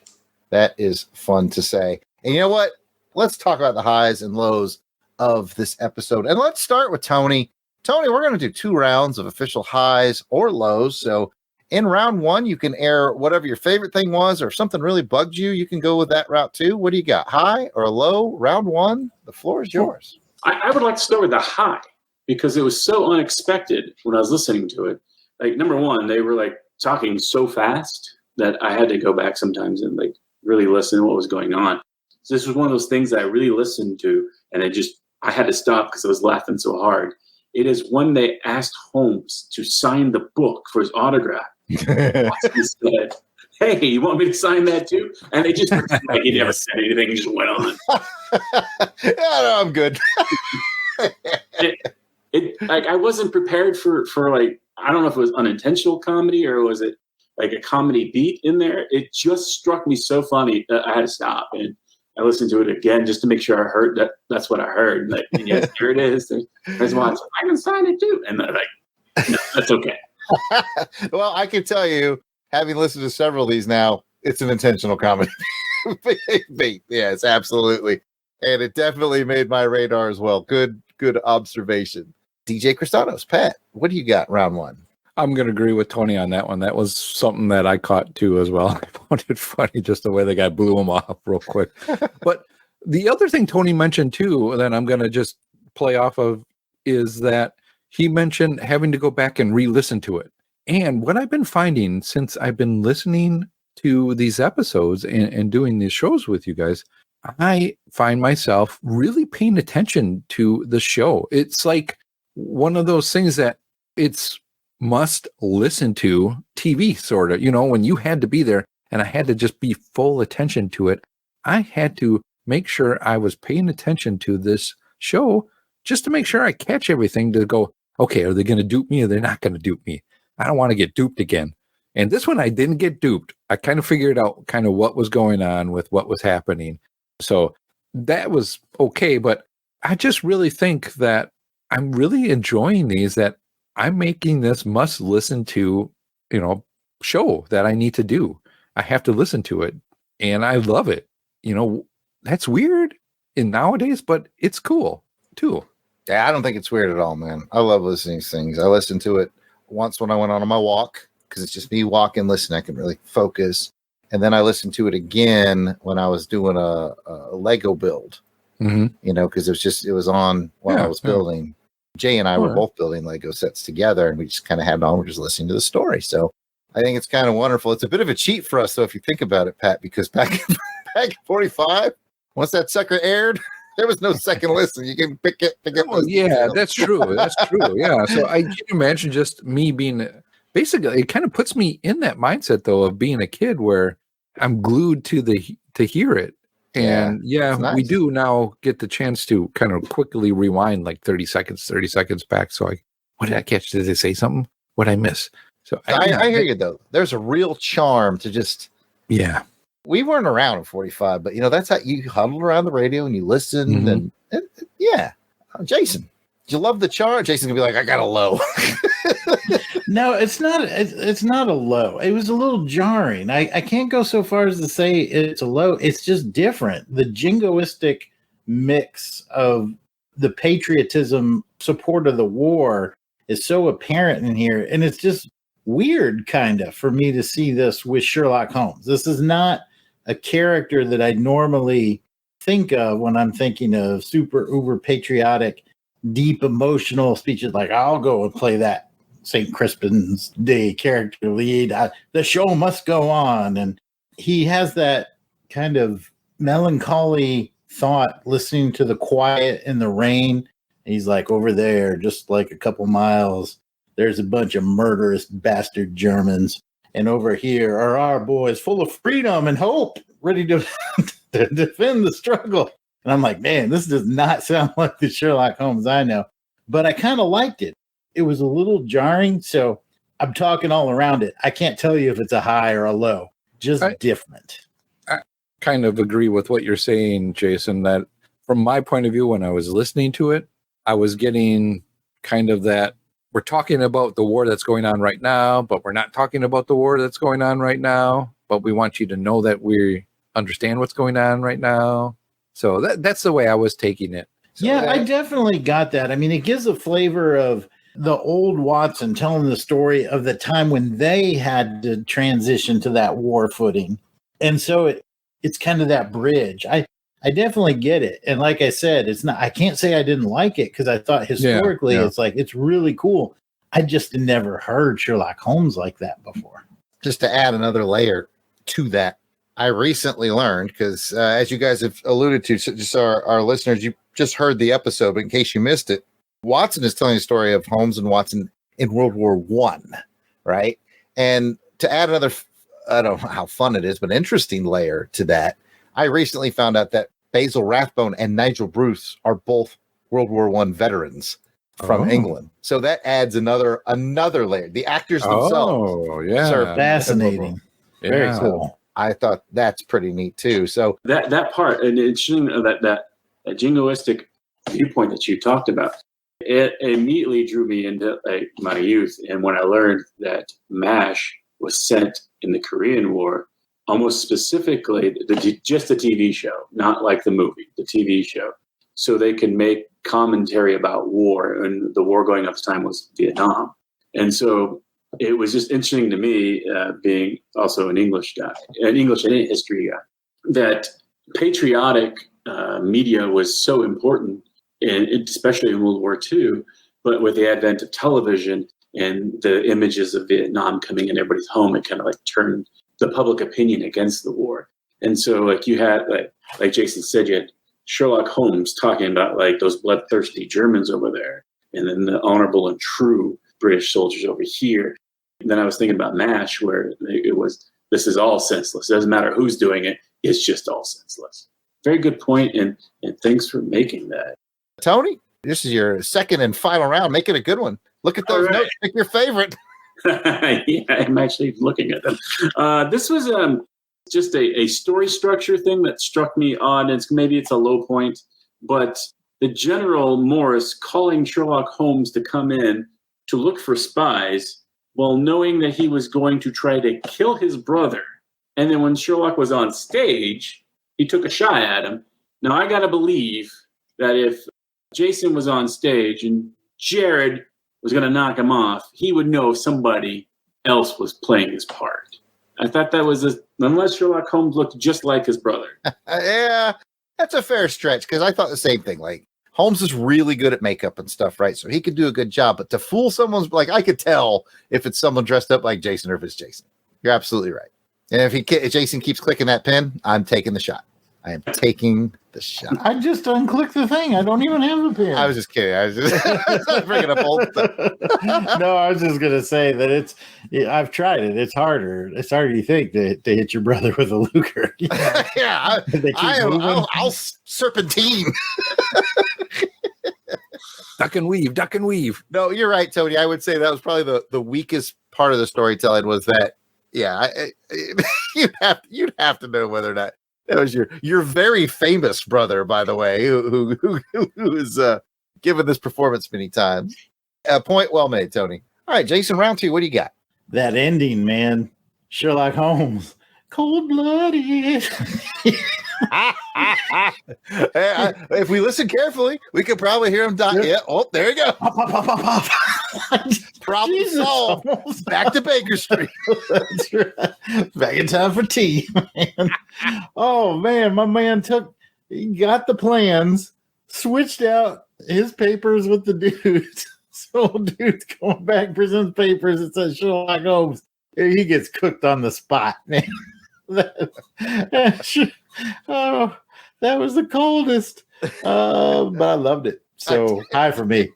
That is fun to say. And you know what? Let's talk about the highs and lows of this episode. And let's start with Tony. Tony, we're going to do 2 rounds of official highs or lows. So in round 1, you can air whatever your favorite thing was, or if something really bugged you, you can go with that route too. What do you got? High or low? Round 1, the floor is yours. I would like to start with the high, because it was so unexpected when I was listening to it. Like, number one, they were like talking so fast that I had to go back sometimes and like really listen to what was going on. So this was one of those things that I really listened to, and I had to stop because I was laughing so hard. It is when they asked Holmes to sign the book for his autograph. Watson said, hey, you want me to sign that too? And they just like he never said anything, he just went on. Yeah, no, I'm good. Like I wasn't prepared for like, I don't know if it was unintentional comedy or was it like a comedy beat in there. It just struck me so funny that I had to stop, and I listened to it again just to make sure I heard that. That's what I heard. Like, and yes, here it is. There's one. I can sign it too, and they're like, no, that's okay. Well, I can tell you, having listened to several of these now, it's an intentional comedy beat. Yes, absolutely, and it definitely made my radar as well. Good observation. DJ Kristatos, Pat, what do you got? Round 1. I'm going to agree with Tony on that one. That was something that I caught too as well. I found it funny just the way the guy blew him off real quick. But the other thing Tony mentioned too, that I'm going to just play off of, is that he mentioned having to go back and re-listen to it. And what I've been finding since I've been listening to these episodes and doing these shows with you guys, I find myself really paying attention to the show. It's like one of those things that it's must listen to TV, sort of, when you had to be there and I had to just be full attention to it. I had to make sure I was paying attention to this show just to make sure I catch everything to go, okay, are they going to dupe me or they're not going to dupe me? I don't want to get duped again. And this one, I didn't get duped. I kind of figured out kind of what was going on with what was happening. So that was okay. But I just really think that I'm really enjoying these, that I'm making this must listen to, show that I need to do. I have to listen to it. And I love it. That's weird in nowadays, but it's cool too. Yeah, I don't think it's weird at all, man. I love listening to things. I listened to it once when I went on my walk, because it's just me walking, listening. I can really focus. And then I listened to it again when I was doing a Lego build, because it was on while I was building. Jay and I were both building Lego sets together, and we just kind of had it on. We're just listening to the story. So I think it's kind of wonderful. It's a bit of a cheat for us, though, if you think about it, Pat, because back in 45, once that sucker aired, there was no second listen. You can pick up. Oh, yeah, that's true. That's true. Yeah. So I can imagine just me being, basically, it kind of puts me in that mindset, though, of being a kid where I'm glued to hear it. And nice. We do now get the chance to kind of quickly rewind like 30 seconds back. So what did I catch? Did they say something? What did I miss? So I hear you, though. There's a real charm to just. Yeah. We weren't around in 45, but that's how you huddled around the radio and you listened. And Jason, do you love the charm? Jason's gonna be like, I got a low. No, it's not. It's not a low. It was a little jarring. I can't go so far as to say it's a low. It's just different. The jingoistic mix of the patriotism support of the war is so apparent in here, and it's just weird, kind of, for me to see this with Sherlock Holmes. This is not a character that I normally think of when I'm thinking of super uber patriotic, deep emotional speeches like, I'll go and play that St. Crispin's Day character lead. The show must go on. And he has that kind of melancholy thought listening to the quiet in the rain. He's like, over there, just like a couple miles, there's a bunch of murderous bastard Germans. And over here are our boys full of freedom and hope, ready to defend the struggle. And I'm like, man, this does not sound like the Sherlock Holmes I know. But I kind of liked it. It was a little jarring. So I'm talking all around it. I can't tell you if it's a high or a low, just different. I kind of agree with what you're saying, Jason, that from my point of view, when I was listening to it, I was getting kind of that. We're talking about the war that's going on right now, but we're not talking about the war that's going on right now. But we want you to know that we understand what's going on right now. So that's the way I was taking it. So I definitely got that. I mean, it gives a flavor of the old Watson telling the story of the time when they had to transition to that war footing. And so it's kind of that bridge. I definitely get it. And like I said, it's not, I can't say I didn't like it because I thought historically it's like, it's really cool. I just never heard Sherlock Holmes like that before. Just to add another layer to that, I recently learned, because as you guys have alluded to, so just our listeners, you just heard the episode, but in case you missed it, Watson is telling the story of Holmes and Watson in World War I, right? And to add another, I don't know how fun it is, but interesting layer to that, I recently found out that Basil Rathbone and Nigel Bruce are both World War I veterans from England. So that adds another layer. The actors themselves are fascinating. Very cool. I thought that's pretty neat too. So that part, and it's that jingoistic viewpoint that you talked about, it immediately drew me into my youth. And when I learned that MASH was sent in the Korean War, almost specifically just the TV show, not like the movie, the TV show, so they can make commentary about war. And the war going up at the time was Vietnam. And so it was just interesting to me, being also an English guy, an English and history guy, that patriotic media was so important, especially in World War II. But with the advent of television and the images of Vietnam coming in everybody's home, it kind of like turned the public opinion against the war. And so like you had, like Jason said, you had Sherlock Holmes talking about like those bloodthirsty Germans over there, and then the honorable and true British soldiers over here. And then I was thinking about MASH, where it was, this is all senseless. It doesn't matter who's doing it. It's just all senseless. Very good point, and thanks for making that. Tony, This is your second and final round. Make it a good one. Look at those notes. Pick your favorite. Yeah, I'm actually looking at them. This was just a story structure thing that struck me odd. Maybe it's a low point, but the General Morris calling Sherlock Holmes to come in to look for spies while knowing that he was going to try to kill his brother. And then when Sherlock was on stage, he took a shot at him. Now, I got to believe that if Jason was on stage and Jarrod was going to knock him off, he would know somebody else was playing his part. I thought that was unless Sherlock Holmes looked just like his brother. Yeah, that's a fair stretch because I thought the same thing. Like, Holmes is really good at makeup and stuff, right? So he could do a good job. But to fool someone's, like, I could tell if it's someone dressed up like Jason or if it's Jason. You're absolutely right. And if Jason keeps clicking that pen, I'm taking the shot. I am taking the shot. I just unclicked the thing. I don't even have a pen. I was just kidding. I was just bringing up old stuff. No, I was just going to say that I've tried it. It's harder. It's harder you think to hit your brother with a Luger. Yeah. I'll serpentine. Duck and weave. No, you're right, Tony. I would say that was probably the weakest part of the storytelling was that, yeah, you'd have to know whether or not that was your very famous brother, by the way, who is given this performance many times. Point well made, Tony. All right, Jason, round 2. What do you got? That ending, man. Sherlock Holmes. Cold-blooded. If we listen carefully, we could probably hear him die. Yeah. Oh, there you go. Pop. Problem solved. Back to Baker Street. That's right. Back in time for tea, man. Oh, man. My man he got the plans, switched out his papers with the dude's. So dude's going back, presents papers. It says Sherlock Holmes. He gets cooked on the spot, man. That was the coldest. But I loved it. So high for me.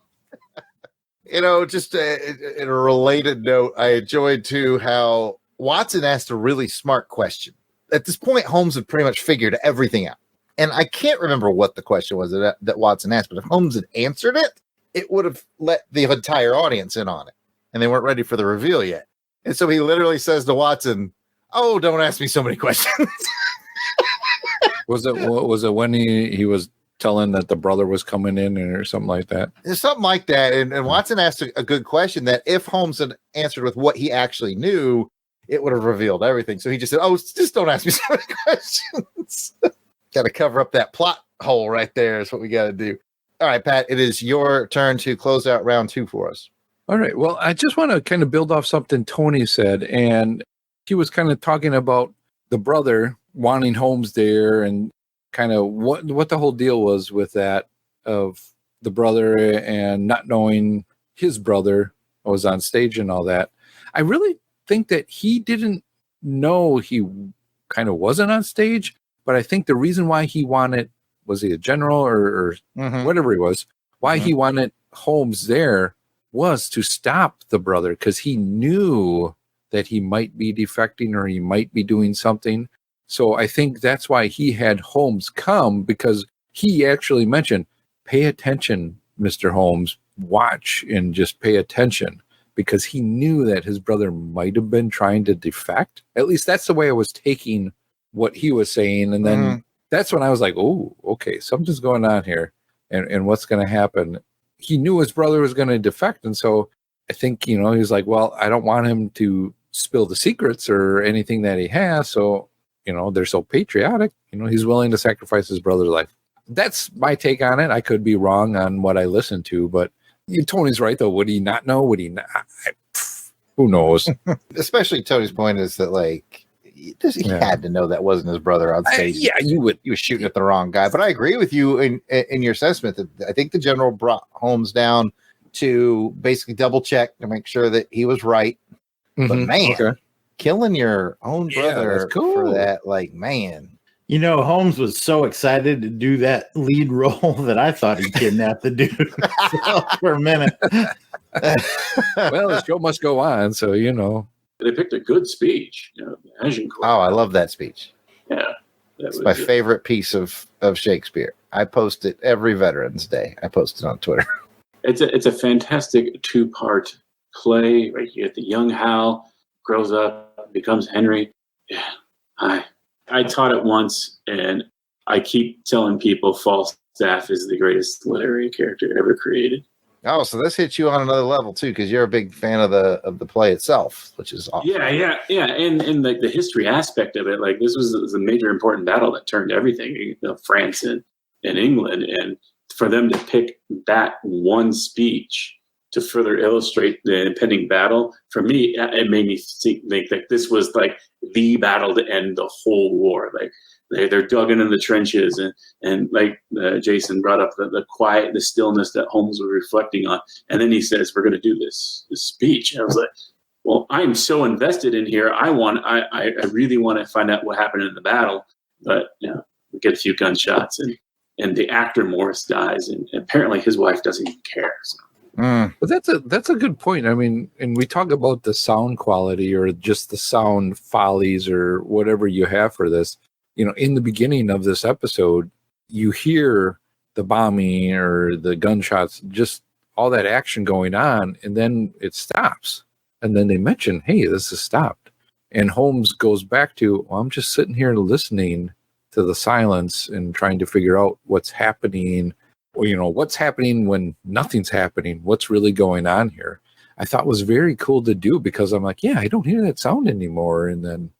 Just in a related note, I enjoyed too how Watson asked a really smart question. At this point, Holmes had pretty much figured everything out. And I can't remember what the question was that Watson asked, but if Holmes had answered it, it would have let the entire audience in on it. And they weren't ready for the reveal yet. And so he literally says to Watson, "Oh, don't ask me so many questions." Was it when he was telling that the brother was coming in or something like that? It's something like that. And Watson asked a good question that if Holmes had answered with what he actually knew, it would have revealed everything. So he just said, "Oh, just don't ask me so many questions." Got to cover up that plot hole right there is what we got to do. All right, Pat, it is your turn to close out round 2 for us. All right. Well, I just want to kind of build off something Tony said. And he was kind of talking about the brother wanting Holmes there and kind of what the whole deal was with that of the brother and not knowing his brother was on stage and all that. I really think that he didn't know he kind of wasn't on stage, but I think the reason why he wanted, was he a general or whatever he was, why he wanted Holmes there was to stop the brother because he knew that he might be defecting or he might be doing something. So I think that's why he had Holmes come, because he actually mentioned, pay attention, Mr. Holmes, watch and just pay attention, because he knew that his brother might have been trying to defect. At least that's the way I was taking what he was saying. And then that's when I was like, oh, okay, something's going on here. And what's going to happen? He knew his brother was going to defect. And so I think, he was like, well, I don't want him to spill the secrets or anything that he has. So, they're so patriotic, he's willing to sacrifice his brother's life. That's my take on it. I could be wrong on what I listened to, but Tony's right, though. Would he not know? Would he not? Who knows? Especially Tony's point is that, he had to know that wasn't his brother on stage. You would. He was shooting at the wrong guy. But I agree with you in your assessment that I think the general brought Holmes down to basically double check to make sure that he was right. But man, killing your own brother for that, man. Holmes was so excited to do that lead role that I thought he kidnapped the dude for a minute. Well, the show must go on, so They picked a good speech. Oh, I love that speech. Yeah. It's my favorite piece of Shakespeare. I post it every Veterans Day. I post it on Twitter. It's a fantastic 2-part play. Right, you get the young Hal grows up, becomes Henry. Yeah, I taught it once, and I keep telling people Falstaff is the greatest literary character ever created. Oh, so this hits you on another level too, because you're a big fan of the play itself, which is awesome. Yeah, and like the history aspect of it, like this was a major important battle that turned everything, France and England, and for them to pick that one speech to further illustrate the impending battle, for me, it made me think that this was like the battle to end the whole war. Like they're dug into the trenches, and like Jason brought up the quiet, the stillness that Holmes was reflecting on, and then he says, "We're going to do this speech." And I was like, "Well, I am so invested in here. I really want to find out what happened in the battle." But we get a few gunshots, and the actor Morris dies, and apparently his wife doesn't even care. So. But that's a good point. I mean, and we talk about the sound quality or just the sound follies or whatever you have for this. In the beginning of this episode, you hear the bombing or the gunshots, just all that action going on, and then it stops. And then they mention, hey, this has stopped. And Holmes goes back to, well, I'm just sitting here listening to the silence and trying to figure out what's happening. What's happening when nothing's happening? What's really going on here? I thought was very cool to do because I'm like, I don't hear that sound anymore. And then,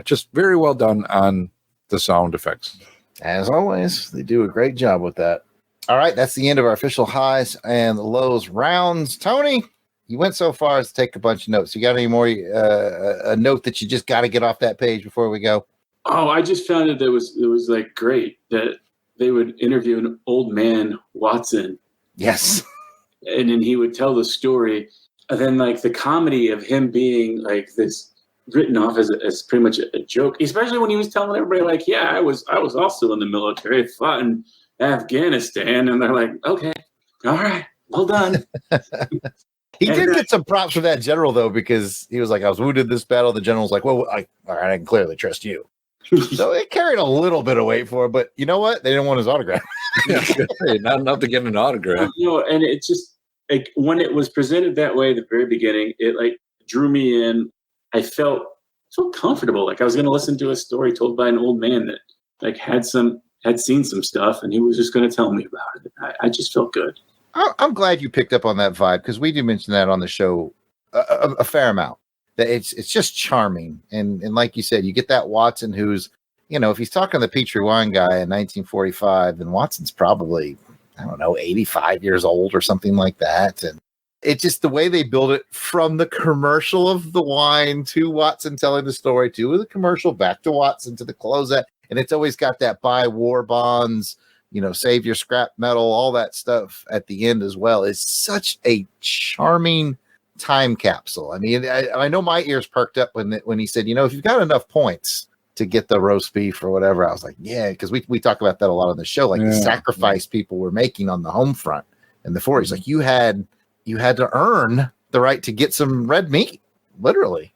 just very well done on the sound effects. As always, they do a great job with that. All right, that's the end of our official highs and lows rounds. Tony, you went so far as to take a bunch of notes. You got any more, a note that you just got to get off that page before we go? Oh, I just found it was like great that they would interview an old man, Watson. Yes. And then he would tell the story. And then like the comedy of him being like this written off as pretty much a joke, especially when he was telling everybody like, I was also in the military, I fought in Afghanistan. And they're like, okay, all right, well done. He did get some props for that general though, because he was like, I was wounded in this battle. The general's like, well, all right, I can clearly trust you. So it carried a little bit of weight for him, but you know what? They didn't want his autograph. Not enough to get an autograph. And it just like when it was presented that way at the very beginning, it like drew me in. I felt comfortable. Like I was going to listen to a story told by an old man that like had seen some stuff, and he was just going to tell me about it. I just felt good. I'm glad you picked up on that vibe, because we do mention that on the show a fair amount. That it's just charming, and like you said, you get that Watson who's, if he's talking to the Petrie wine guy in 1945, then Watson's probably, I don't know, 85 years old or something like that. And it's just the way they build it from the commercial of the wine to Watson telling the story to the commercial back to Watson to the closeout, and it's always got that buy war bonds, save your scrap metal, all that stuff at the end as well. It's such a charming time capsule. I mean, I know my ears perked up when he said, if you've got enough points to get the roast beef or whatever. I was like, yeah, because we talk about that a lot on the show, like the sacrifice people were making on the home front in the 40s. Like you had to earn the right to get some red meat, literally,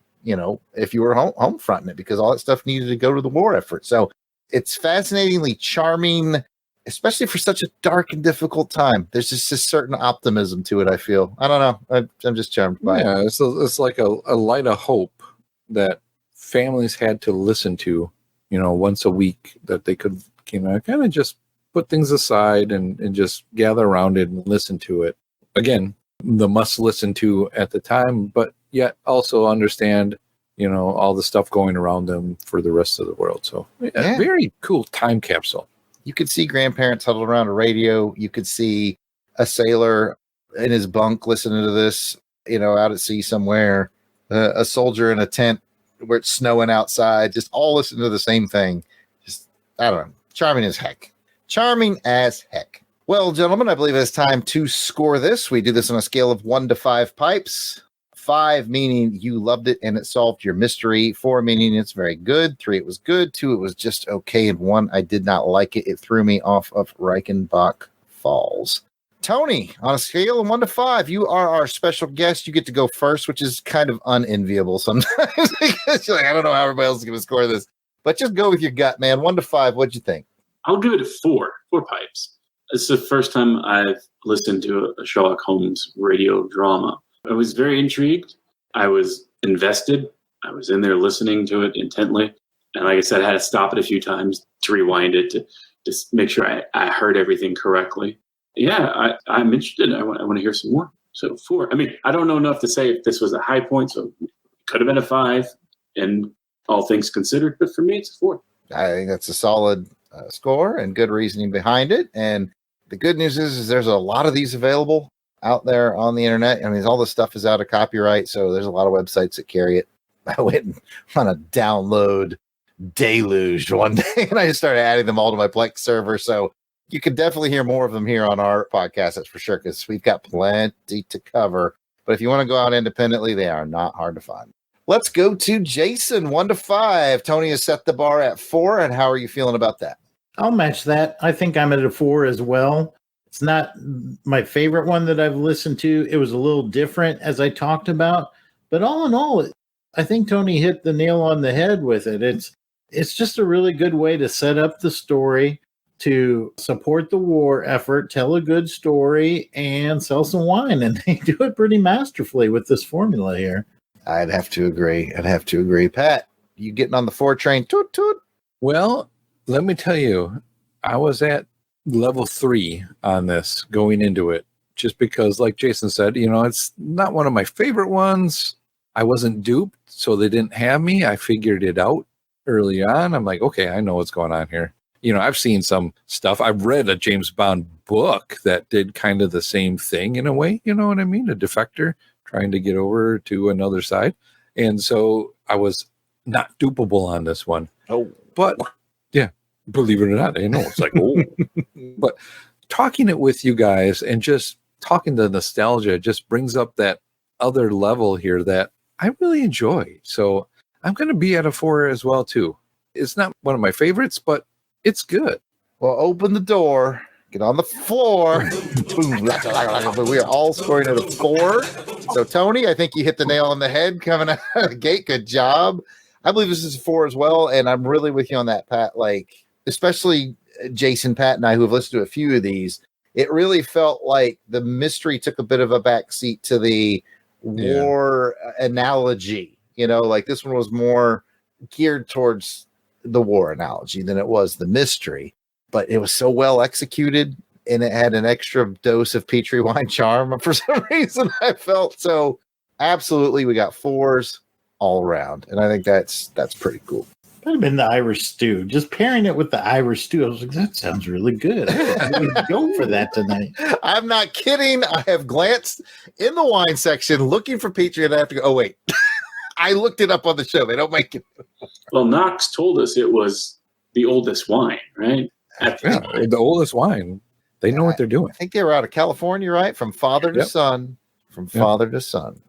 if you were home fronting it, because all that stuff needed to go to the war effort. So it's fascinatingly charming, especially for such a dark and difficult time. There's just a certain optimism to it, I feel. I don't know. I'm just charmed by it. It's like a light of hope that families had to listen to, once a week, that they could kind of just put things aside and just gather around it and listen to it. Again, the must listen to at the time, but yet also understand, all the stuff going around them for the rest of the world. So very cool time capsule. You could see grandparents huddled around a radio. You could see a sailor in his bunk listening to this, out at sea somewhere, a soldier in a tent where it's snowing outside, just all listening to the same thing. Just, I don't know, charming as heck. Charming as heck. Well, gentlemen, I believe it's time to score this. We do this on a scale of 1 to 5 pipes. 5 meaning you loved it and it solved your mystery. 4 meaning it's very good. 3, it was good. 2, it was just okay. And 1, I did not like it. It threw me off of Reichenbach Falls. Tony, on a scale of 1 to 5, you are our special guest. You get to go first, which is kind of unenviable sometimes because you're like, I don't know how everybody else is going to score this. but just go with your gut, man. 1 to 5, what'd you think? I'll give it a 4 pipes. It's the first time I've listened to a Sherlock Holmes radio drama. I was very intrigued. I was invested. I was in there listening to it intently. And like I said, I had to stop it a few times to rewind it to just make sure I heard everything correctly. Yeah, I'm interested. I want to hear some more. So 4. I mean, I don't know enough to say if this was a high point, so it could have been a 5, and all things considered. But for me, it's a 4. I think that's a solid score and good reasoning behind it. And the good news is there's a lot of these available out there on the internet. I mean, all this stuff is out of copyright, so there's a lot of websites that carry it. I went on a download deluge one day, and I just started adding them all to my Plex server. So you can definitely hear more of them here on our podcast, that's for sure, because we've got plenty to cover. But if you want to go out independently, they are not hard to find. Let's go to Jason, 1 to 5. Tony has set the bar at 4, and how are you feeling about that? I'll match that. I think I'm at a 4 as well. It's not my favorite one that I've listened to. It was a little different, as I talked about. But all in all, I think Tony hit the nail on the head with it. It's just a really good way to set up the story, to support the war effort, tell a good story, and sell some wine. And they do it pretty masterfully with this formula here. I'd have to agree. Pat, you getting on the 4 train? Toot, toot. Well, let me tell you, I was at level 3 on this going into it, just because, like Jason said, it's not one of my favorite ones. I wasn't duped, so they didn't have me. I figured it out early on. I'm like, okay, I know what's going on here. I've seen some stuff. I've read a James Bond book that did kind of the same thing in a way. You know what I mean? A defector trying to get over to another side. And so I was not dupable on this one. Oh, but yeah, believe it or not, it's like, oh, but talking it with you guys and just talking the nostalgia just brings up that other level here that I really enjoy. So I'm going to be at a 4 as well, too. It's not one of my favorites, but it's good. Well, open the door, get on the floor. We are all scoring at a 4. So, Tony, I think you hit the nail on the head coming out of the gate. Good job. I believe this is a 4 as well, and I'm really with you on that, Pat. Like, especially Jason, Pat, and I, who have listened to a few of these, it really felt like the mystery took a bit of a backseat to the war analogy. Like this one was more geared towards the war analogy than it was the mystery, but it was so well executed, and it had an extra dose of Petri wine charm for some reason. I felt so. Absolutely, we got 4s all around, and I think that's pretty cool. Might have been the Irish stew. Just pairing it with the Irish stew, I was like, that sounds really good. I would go for that tonight. I'm not kidding. I have glanced in the wine section looking for Petri, and I have to go, oh, wait. I looked it up on the show. They don't make it. Well, Knox told us it was the oldest wine, right? The oldest wine. They know what they're doing. I think they were out of California, right? From father to son. From father to son.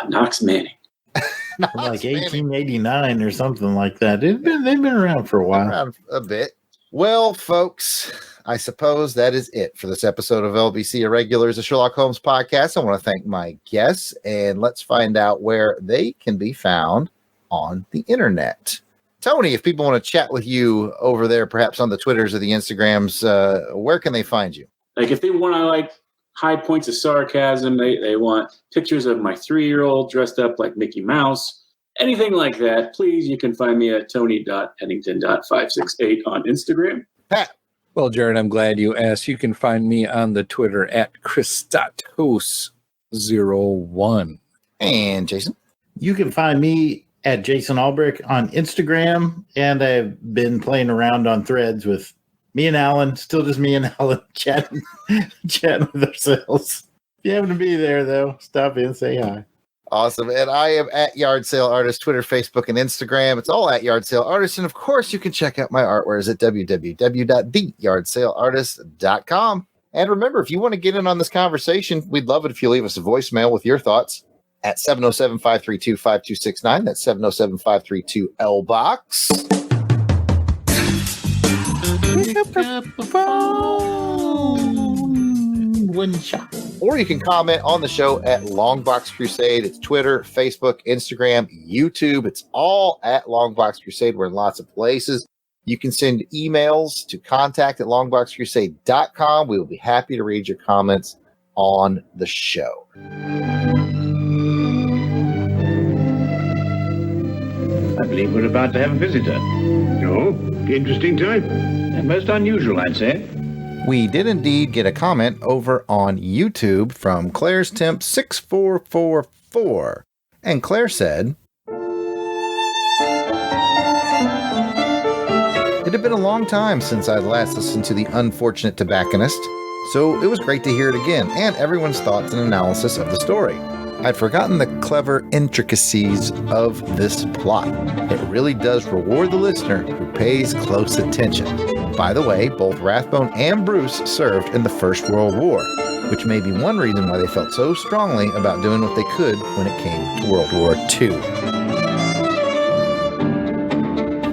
Knox Manning. From like 1889 or something like that. They've been around for a while. Around a bit. Well, folks, I suppose that is it for this episode of LBC Irregulars, a Sherlock Holmes podcast. I want to thank my guests, and let's find out where they can be found on the internet. Tony, if people want to chat with you over there, perhaps on the Twitters or the Instagrams, where can they find you? Like if they want to high points of sarcasm, they want pictures of my 3-year-old dressed up like Mickey Mouse, anything like that, please, you can find me at tony.pennington.568 on Instagram. Pat. Well, Jarrod, I'm glad you asked. You can find me on the Twitter at Kristatos01. And Jason? You can find me at Jason Alberich on Instagram, and I've been playing around on Threads with me and Alan, still just me and Alan chatting with ourselves. If you happen to be there, though, stop in, say hi. Awesome. And I am at Yard Sale Artist, Twitter, Facebook, and Instagram. It's all at Yard Sale Artist. And of course, you can check out my artwares at www.theyardsaleartist.com. And remember, if you want to get in on this conversation, we'd love it if you leave us a voicemail with your thoughts at 707-532-5269. That's 707-532-LBOX. Pick up the phone. One shot. Or you can comment on the show at Longbox Crusade. It's Twitter, Facebook, Instagram, YouTube. It's all at Longbox Crusade. We're in lots of places. You can send emails to contact@longboxcrusade.com. We will be happy to read your comments on the show. I believe we're about to have a visitor. Oh, interesting type. And most unusual, I'd say. We did indeed get a comment over on YouTube from Claire's Temp 6444. And Claire said, "It had been a long time since I'd last listened to The Unfortunate Tobacconist, so it was great to hear it again and everyone's thoughts and analysis of the story. I'd forgotten the clever intricacies of this plot. It really does reward the listener who pays close attention. By the way, both Rathbone and Bruce served in the First World War, which may be one reason why they felt so strongly about doing what they could when it came to World War II."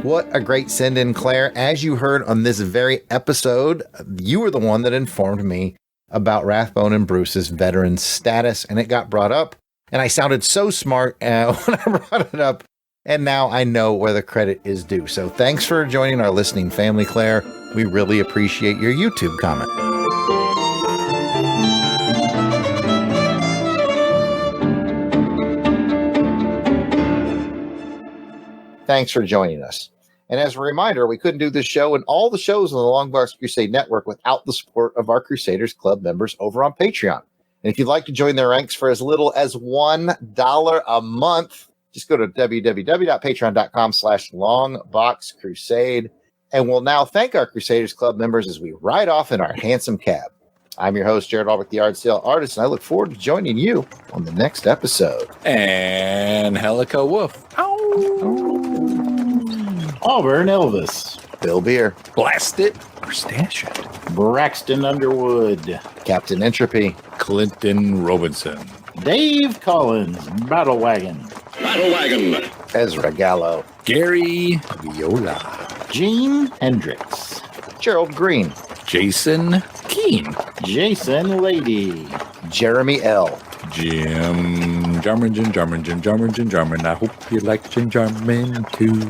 What a great send-in, Claire. As you heard on this very episode, you were the one that informed me about Rathbone and Bruce's veteran status, and it got brought up, and I sounded so smart when I brought it up, and now I know where the credit is due. So thanks for joining our listening family, Claire. We really appreciate your YouTube comment. Thanks for joining us. And as a reminder, we couldn't do this show and all the shows on the Longbox Crusade Network without the support of our Crusaders Club members over on Patreon. And if you'd like to join their ranks for as little as $1 a month, just go to www.patreon.com/longboxcrusade. And we'll now thank our Crusaders Club members as we ride off in our handsome cab. I'm your host, Jarrod Alberich, the Yard Sale Artist, and I look forward to joining you on the next episode. And Helica Wolf. Auburn Elvis. Bill Beer. Blast it or stash it. Braxton Underwood. Captain Entropy. Clinton Robinson. Dave Collins. Battle Wagon. Ezra Gallo. Gary Viola. Gene Hendricks. Gerald Green. Jason Keene. Jason Lady. Jeremy L. Jim Jarman. I hope you like Jim Jarman too.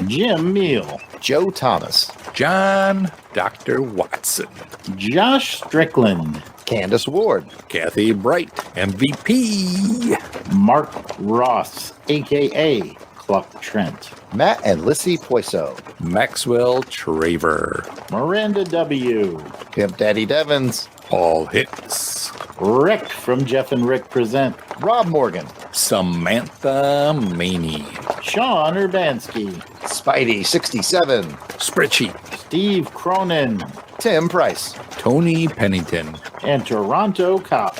Jim Meal. Joe Thomas. John Dr. Watson. Josh Strickland. Candace Ward. Kathy Bright. MVP. Mark Ross, a.k.a. Cluck Trent. Matt and Lissy Poiso. Maxwell Traver. Miranda W. Pimp Daddy Devins. Paul Hicks. Rick from Jeff and Rick Present. Rob Morgan. Samantha Maney. Sean Urbanski. Spidey 67. Spreadsheet. Steve Cronin. Tim Price. Tony Pennington. And Toronto Cop.